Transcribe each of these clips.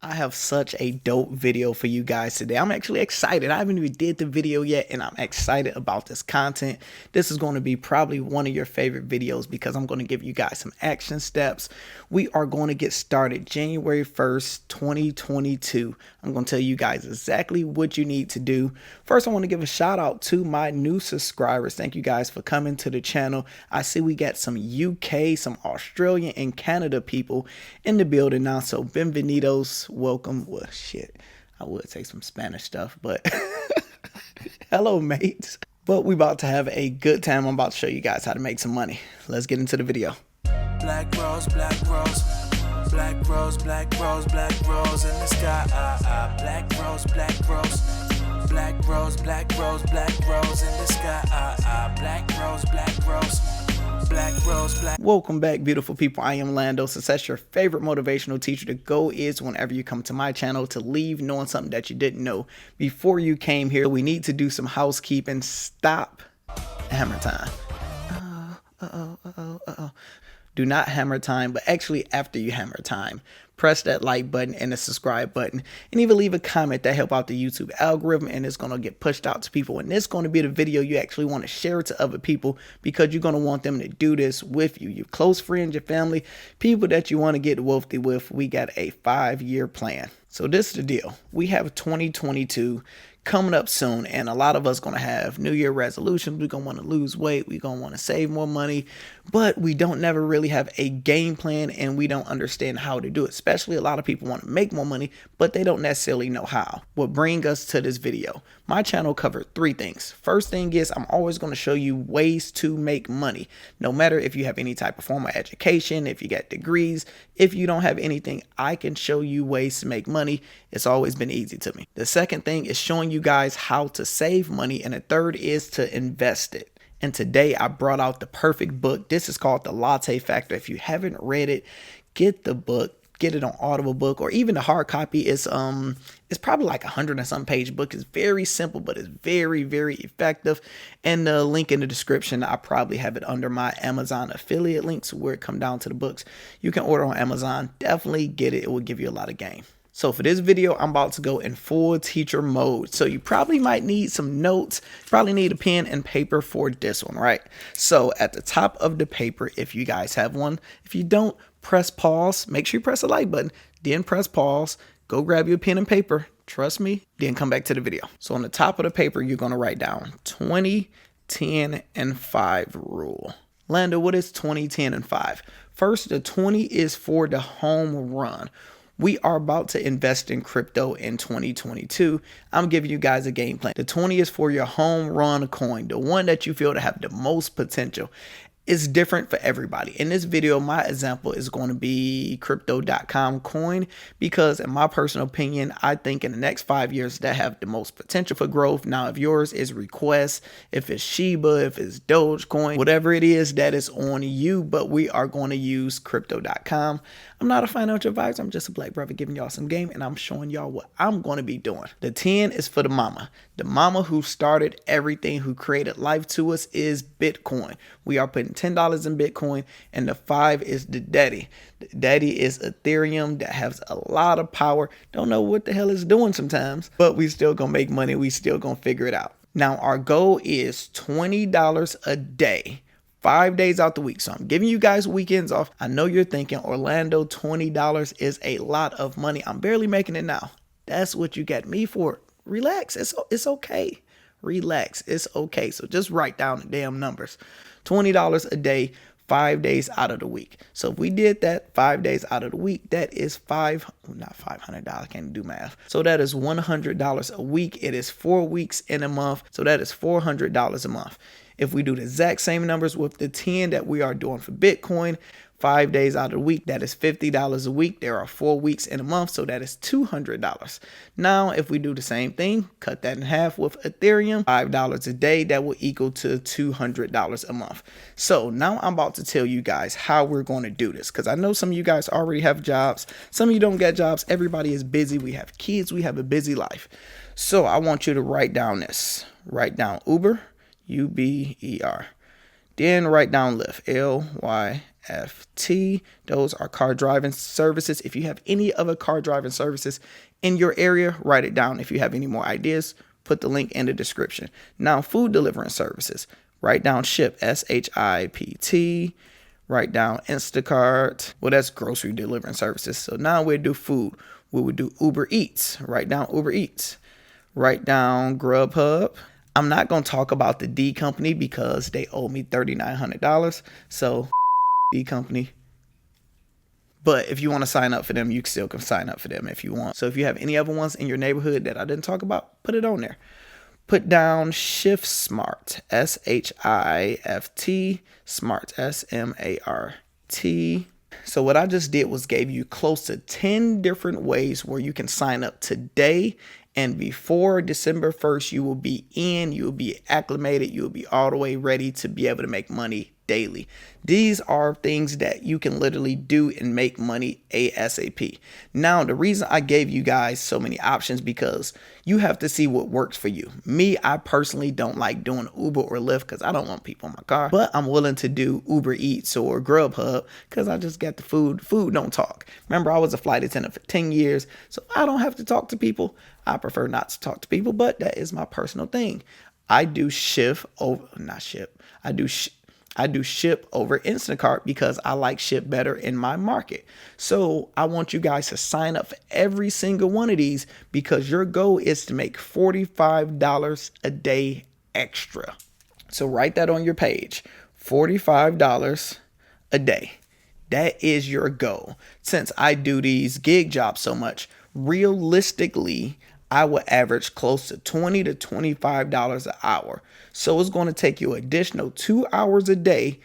I have such a dope video for you guys today. I'm actually excited. I haven't even did the video yet, and I'm excited about this content. This is going to be probably one of your favorite videos because I'm going to give you guys some action steps. We are going to get started January 1st, 2022. I'm going to tell you guys exactly what you need to do. First, I want to give a shout out to my new subscribers. Thank you guys for coming to the channel. I see we got some UK, some Australian, and Canada people in the building now, so bienvenidos. Welcome. Well, shit, I would say some Spanish stuff, but hello, mates. But we about to have a good time. I'm about to show you guys how to make some money. Let's get into the video. Black rose, black rose, black rose, black rose, black rose in the sky. Black rose, black rose, black rose, black rose, black rose in the sky. Black rose, black rose. Black rose, black. Welcome back, beautiful people. I am Lando. Since that's your favorite motivational teacher, the goal is whenever you come to my channel to leave knowing something that you didn't know before you came here. We need to do some housekeeping. Stop hammer time. Do not hammer time, but actually after you hammer time, press that like button and the subscribe button, and even leave a comment that help out the YouTube algorithm, and it's going to get pushed out to people. And this is going to be the video you actually want to share to other people because you're going to want them to do this with you, your close friends, your family, people that you want to get wealthy with. We got a 5-year plan. So this is the deal. We have 2022 coming up soon, and a lot of us going to have New Year resolutions. We're going to want to lose weight. We're going to want to save more money, but we don't never really have a game plan, and we don't understand how to do it. Especially a lot of people want to make more money, but they don't necessarily know how. What brings us to this video? My channel covered 3 things. First thing is I'm always going to show you ways to make money. No matter if you have any type of formal education, if you got degrees, if you don't have anything, I can show you ways to make money. It's always been easy to me. The second thing is showing you guys how to save money, and the third is to invest it. And today I brought out the perfect book. This is called The Latte Factor. If you haven't read it, get the book. Get it on Audible book or even the hard copy. It's probably like 100 and some page book. It's very simple, but it's very, very effective. And the link in the description, I probably have it under my Amazon affiliate links where it come down to the books. You can order on Amazon. Definitely get it. It will give you a lot of game. So for this video, I'm about to go in full teacher mode. So you probably might need some notes. You probably need a pen and paper for this one, right? So at the top of the paper, if you guys have one, if you don't, press pause. Make sure you press the like button, then press pause. Go grab your pen and paper. Trust me, then come back to the video. So on the top of the paper, you're going to write down 20, 10, and 5 rule. Lando, what is 20, 10, and 5? First, the 20 is for the home run. We are about to invest in crypto in 2022. I'm giving you guys a game plan. The 20 is for your home run coin, the one that you feel to have the most potential. It's different for everybody. In this video, my example is going to be crypto.com coin because in my personal opinion, I think in the next 5 years that have the most potential for growth. Now, if yours is Request, if it's Shiba, if it's Dogecoin, whatever it is, that is on you, but we are going to use crypto.com. I'm not a financial advisor. I'm just a black brother giving y'all some game, and I'm showing y'all what I'm going to be doing. The 10 is for the mama. The mama who started everything, who created life to us, is Bitcoin. We are putting $10 in Bitcoin, and the 5 is the daddy. The daddy is Ethereum that has a lot of power. Don't know what the hell it's doing sometimes, but we still gonna make money. We still gonna figure it out. Now, our goal is $20 a day. 5 days out the week. So I'm giving you guys weekends off. I know you're thinking, Orlando, $20 is a lot of money. I'm barely making it now. That's what you got me for. Relax. It's okay. Relax. It's okay. So just write down the damn numbers. $20 a day, 5 days out of the week. So if we did that 5 days out of the week, that is not $500. I can't do math. So that is $100 a week. It is 4 weeks in a month. So that is $400 a month. If we do the exact same numbers with the 10 that we are doing for Bitcoin, 5 days out of the week, that is $50 a week. There are 4 weeks in a month, so that is $200. Now, if we do the same thing, cut that in half with Ethereum, $5 a day, that will equal to $200 a month. So now I'm about to tell you guys how we're going to do this, because I know some of you guys already have jobs. Some of you don't get jobs. Everybody is busy. We have kids. We have a busy life. So I want you to write down this. Write down Uber. Uber. Then write down Lyft, Those are car driving services. If you have any other car driving services in your area, write it down. If you have any more ideas, put the link in the description. Now, food delivering services. Write down Shipt, SHIPT. Write down Instacart. Well, that's grocery delivering services. So now we'll do food. We would do Uber Eats. Write down Uber Eats. Write down Grubhub. I'm not going to talk about the D company because they owe me $3,900. So, D company. But if you want to sign up for them, you still can sign up for them if you want. So if you have any other ones in your neighborhood that I didn't talk about, put it on there. Put down Shift Smart, SHIFT, Smart, SMART. So what I just did was gave you close to 10 different ways where you can sign up today. And before December 1st, you will be acclimated, you will be all the way ready to be able to make money daily. These are things that you can literally do and make money ASAP. Now, the reason I gave you guys so many options because you have to see what works for you. Me, I personally don't like doing Uber or Lyft because I don't want people in my car, but I'm willing to do Uber Eats or Grubhub because I just got the food. Food don't talk. Remember, I was a flight attendant for 10 years, so I don't have to talk to people. I prefer not to talk to people, but that is my personal thing. I do Shipt over Instacart because I like Shipt better in my market. So I want you guys to sign up for every single one of these because your goal is to make $45 a day extra. So write that on your page, $45 a day. That is your goal. Since I do these gig jobs so much, realistically, I will average close to $20 to $25 an hour. So it's going to take you additional 2 hours a day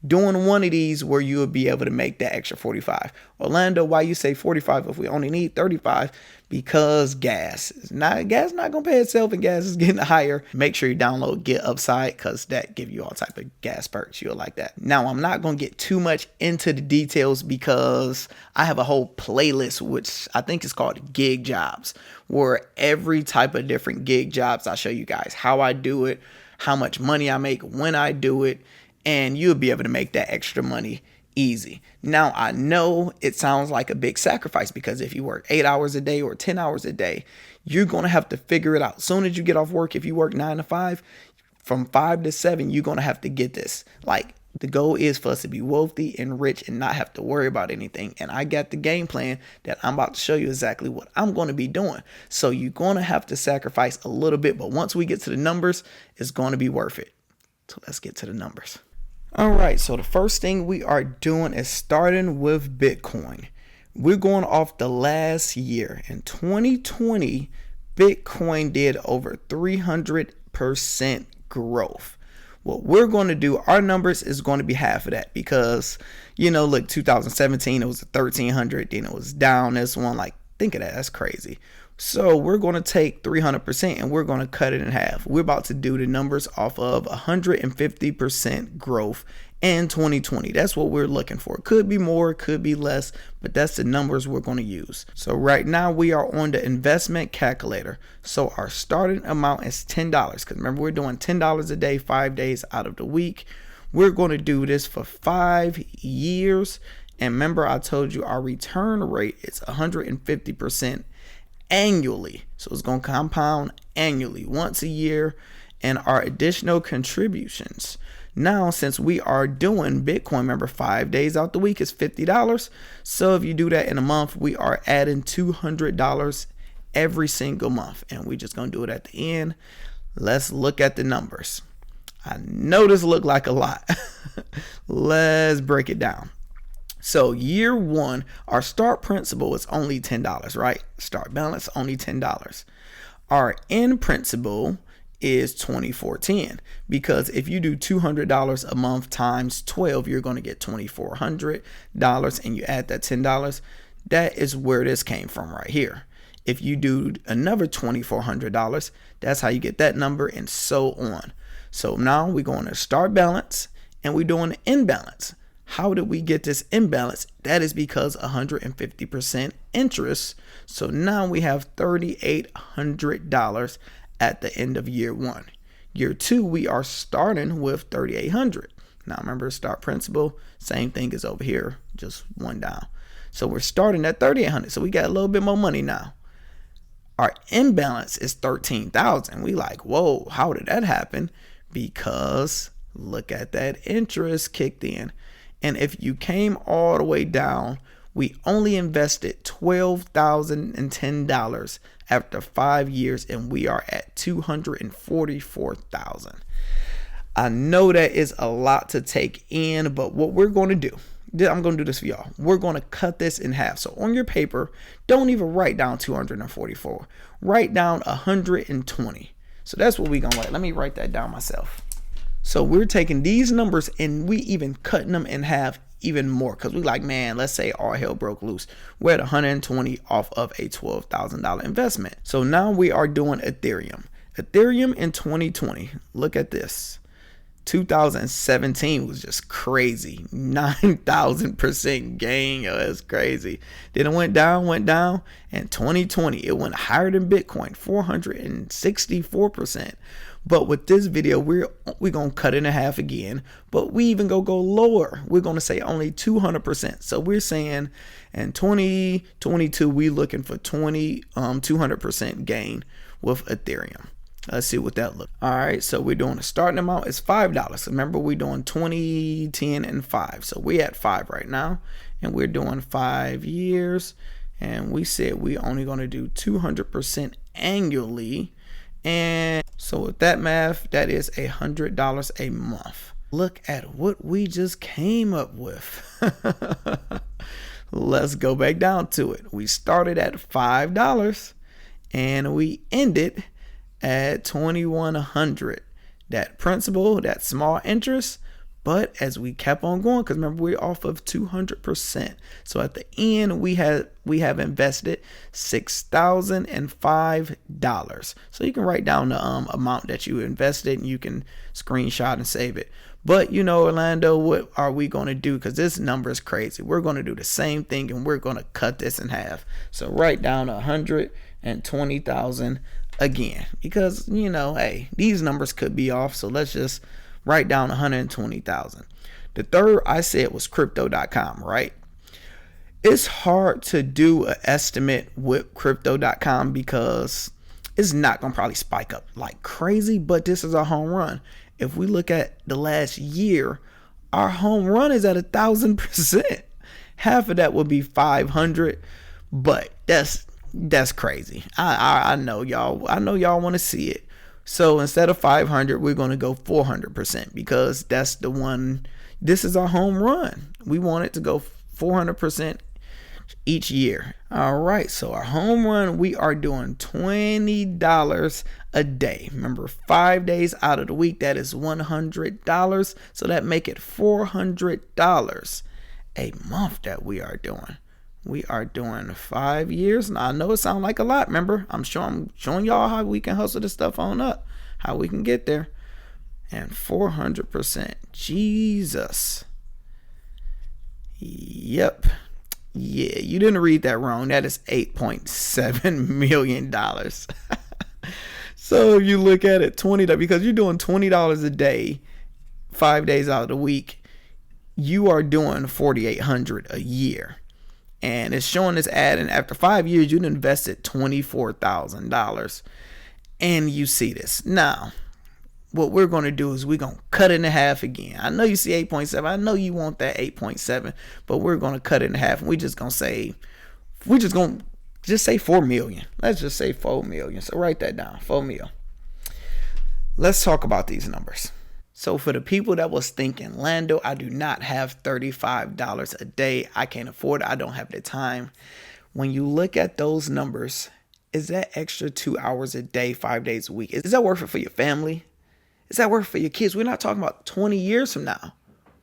doing one of these where you will be able to make that extra 45. Orlando, why you say 45 if we only need 35? Because gas not going to pay itself and gas is getting higher. Make sure you download Get Upside because that give you all type of gas perks. You'll like that. Now, I'm not going to get too much into the details because I have a whole playlist, which I think is called Gig Jobs, where every type of different gig jobs, I show you guys how I do it, how much money I make when I do it, and you'll be able to make that extra money easy. Now, I know it sounds like a big sacrifice because if you work 8 hours a day or 10 hours a day, you're going to have to figure it out. As soon as you get off work, if you work 9 to 5, from 5 to 7, you're going to have to get this. Like, the goal is for us to be wealthy and rich and not have to worry about anything. And I got the game plan that I'm about to show you exactly what I'm going to be doing. So you're going to have to sacrifice a little bit. But once we get to the numbers, it's going to be worth it. So let's get to the numbers. All right. So the first thing we are doing is starting with Bitcoin. We're going off the last year. In 2020, Bitcoin did over 300% growth. What we're going to do, our numbers is going to be half of that because, look, 2017, it was 1,300, then it was down this one. Like, think of that. That's crazy. So we're going to take 300% and we're going to cut it in half. We're about to do the numbers off of 150% growth in 2020. That's what we're looking for. Could be more, could be less, but that's the numbers we're going to use. So right now we are on the investment calculator. So our starting amount is $10 because remember we're doing $10 a day, 5 days out of the week. We're going to do this for 5 years. And remember I told you our return rate is 150% annually. So it's going to compound annually once a year. And our additional contributions. Now, since we are doing Bitcoin, remember 5 days out the week is $50. So if you do that in a month, we are adding $200 every single month. And we're just going to do it at the end. Let's look at the numbers. I know this look like a lot. Let's break it down. So year one, our start principal is only $10, right? Start balance, only $10. Our end principal is $2,410 because if you do $200 a month times 12, you're going to get $2,400 and you add that $10. That is where this came from right here. If you do another $2,400, that's how you get that number and so on. So now we're going to start balance and we're doing imbalance. How did we get this imbalance? That is because 150% interest. So now we have $3,800 at the end of year one. Year two, we are starting with $3,800. Now remember, start principal, same thing as over here, just one down. So we're starting at 3,800. So we got a little bit more money now. Our imbalance is 13,000. We like, whoa, how did that happen? Because look at that interest kicked in. And if you came all the way down, we only invested $12,010 after 5 years, and we are at 244,000. I know that is a lot to take in, but what we're going to do, I'm going to do this for y'all. We're going to cut this in half. So on your paper, don't even write down 244. Write down 120. So that's what we're going to write. Let me write that down myself. So we're taking these numbers and we even cutting them in half even more, because we like, man, let's say all hell broke loose. We're at 120 off of a $12,000 investment. So now we are doing Ethereum. Ethereum in 2020. Look at this. 2017 was just crazy. 9,000% gain. Yo, that's crazy. Then it went down. And 2020, it went higher than Bitcoin, 464%. But with this video, we're going to cut it in half again. But we even go lower. We're going to say only 200%. So we're saying in 2022, we looking for 200% gain with Ethereum. Let's see what that looks. All right, so we're doing a starting amount is $5. Remember, we're doing 20, 10, and 5. So we're at 5 right now, and we're doing 5 years. And we said we're only going to do 200% annually. And so with that math, that is $100 a month. Look at what we just came up with. Let's go back down to it. We started at $5 and we ended at $2,100. That principal, that small interest, but as we kept on going, because remember, we're off of 200%. So at the end, we have invested $6,005. So you can write down the amount that you invested, and you can screenshot and save it. But you know, Orlando, what are we going to do? Because this number is crazy. We're going to do the same thing, and we're going to cut this in half. So write down 120,000 again, because you know, hey, these numbers could be off. So let's just write down 120,000. The third I said was crypto.com, right? It's hard to do an estimate with crypto.com because it's not going to probably spike up like crazy, but this is a home run. If we look at the last year, our home run is at 1,000%. Half of that would be 500, but that's crazy. I know y'all. I know y'all want to see it. So instead of 500, we're going to go 400% because that's the one. This is our home run. We want it to go 400% each year. All right. So our home run, we are doing $20 a day. Remember, 5 days out of the week, that is $100. So that make it $400 a month that we are doing. We are doing 5 years. Now, I know it sounds like a lot. Remember, I'm showing y'all how we can hustle this stuff on up, how we can get there. And 400%. Jesus. Yep. Yeah, you didn't read that wrong. That is $8.7 million. So if you look at it, $20, because you're doing $20 a day, 5 days out of the week, you are doing $4,800 a year. And it's showing this ad, and after 5 years, you'd invested $24,000. And you see this. Now, what we're going to do is we're going to cut it in half again. I know you see 8.7. I know you want that 8.7, but we're going to cut it in half. And we're just going to say 4 million. Let's just say 4 million. So write that down, 4 million. Let's talk about these numbers. So for the people that was thinking, Lando, I do not have $35 a day. I can't afford it. I don't have the time. When you look at those numbers, is that extra 2 hours a day, 5 days a week? Is that worth it for your family? Is that worth it for your kids? We're not talking about 20 years from now.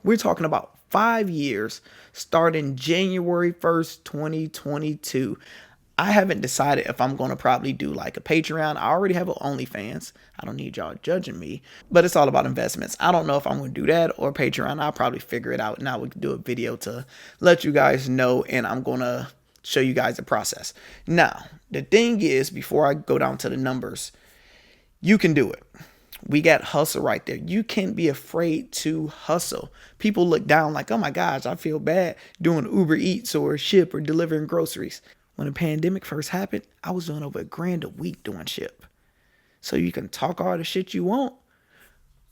We're talking about 5 years starting January 1st, 2022. I haven't decided if I'm going to probably do like a Patreon. I already have an OnlyFans. I don't need y'all judging me, but it's all about investments. I don't know if I'm going to do that or Patreon. I'll probably figure it out. Now we can do a video to let you guys know, and I'm going to show you guys the process. Now, the thing is, before I go down to the numbers, you can do it. We got hustle right there. You can't be afraid to hustle. People look down like, oh my gosh, I feel bad doing Uber Eats or Shipt or delivering groceries. When the pandemic first happened, I was doing over $1,000 a week doing Shipt. So you can talk all the shit you want,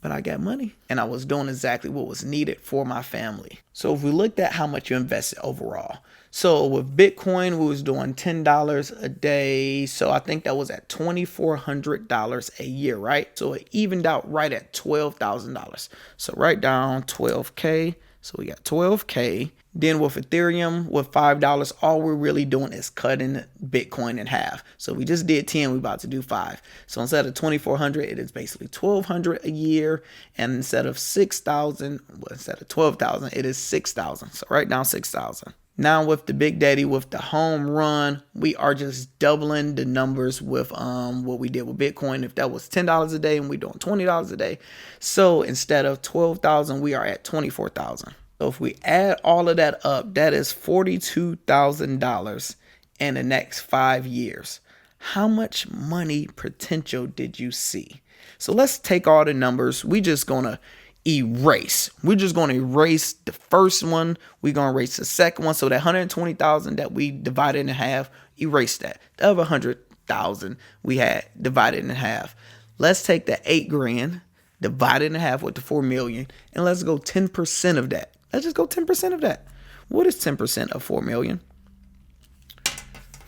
but I got money and I was doing exactly what was needed for my family. So if we looked at how much you invested overall, so with Bitcoin, we was doing $10 a day. So I think that was at $2,400 a year, right? So it evened out right at $12,000. So write down 12K. So we got 12K. Then with Ethereum, with $5, all we're really doing is cutting Bitcoin in half. So we just did 10, we're about to do 5. So instead of 2,400, it is basically 1,200 a year. And instead of 6,000, well, instead of 12,000, it is 6,000. So write down 6,000. Now with the Big Daddy, with the home run, we are just doubling the numbers with what we did with Bitcoin. If that was $10 a day and we're doing $20 a day. So instead of 12,000, we are at 24,000. So if we add all of that up, that is $42,000 in the next 5 years. How much money potential did you see? So let's take all the numbers. We're just going to erase. We're just going to erase the first one. We're going to erase the second one. So that 120,000 that we divided in half, erase that. The other 100,000 we had divided in half. Let's take the 8 grand, divide it in half with the 4 million, and let's go 10% of that. Let's just go 10% of that. What is 10% of 4 million?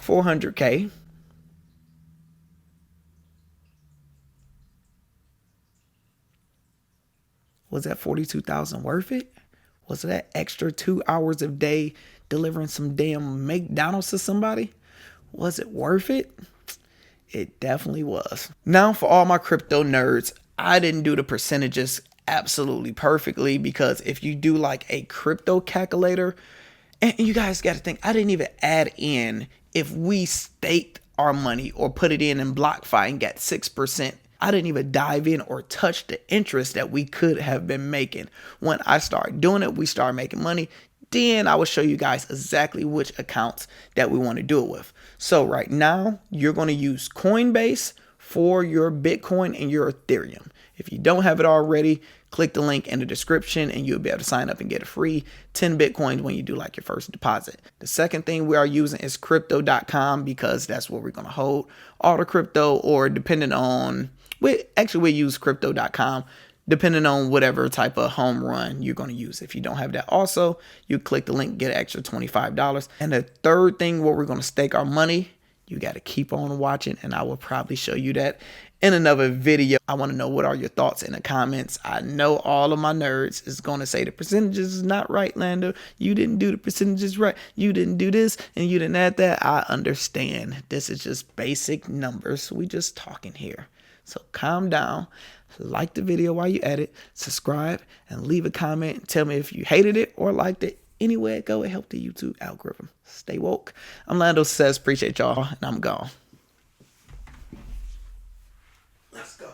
400K. Was that 42,000 worth it? Was that extra 2 hours a day delivering some damn McDonald's to somebody? Was it worth it? It definitely was. Now for all my crypto nerds, I didn't do the percentages absolutely perfectly, because if you do like a crypto calculator, and you guys got to think, I didn't even add in if we staked our money or put it in BlockFi and got 6%. I didn't even dive in or touch the interest that we could have been making. When I started doing it, we started making money. Then I will show you guys exactly which accounts that we want to do it with. So right now, you're going to use Coinbase for your Bitcoin and your Ethereum. If you don't have it already, click the link in the description and you'll be able to sign up and get a free 10 Bitcoins when you do like your first deposit. The second thing we are using is crypto.com, because that's where we're going to hold all the crypto, or depending on, we use crypto.com depending on whatever type of home run you're going to use. If you don't have that also, you click the link, get an extra $25. And the third thing where we're going to stake our money, you got to keep on watching, and I will probably show you that in another video. I want to know what are your thoughts in the comments. I know all of my nerds is going to say the percentages is not right, Lando. You didn't do the percentages right. You didn't do this and you didn't add that. I understand. This is just basic numbers. We just talking here. So calm down. Like the video while you edit, subscribe, and leave a comment and tell me if you hated it or liked it. Anywhere it go, it helped the YouTube algorithm. Stay woke. I'm Lando Says. Appreciate y'all, and I'm gone. Let's go.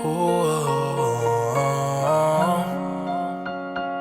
Oh.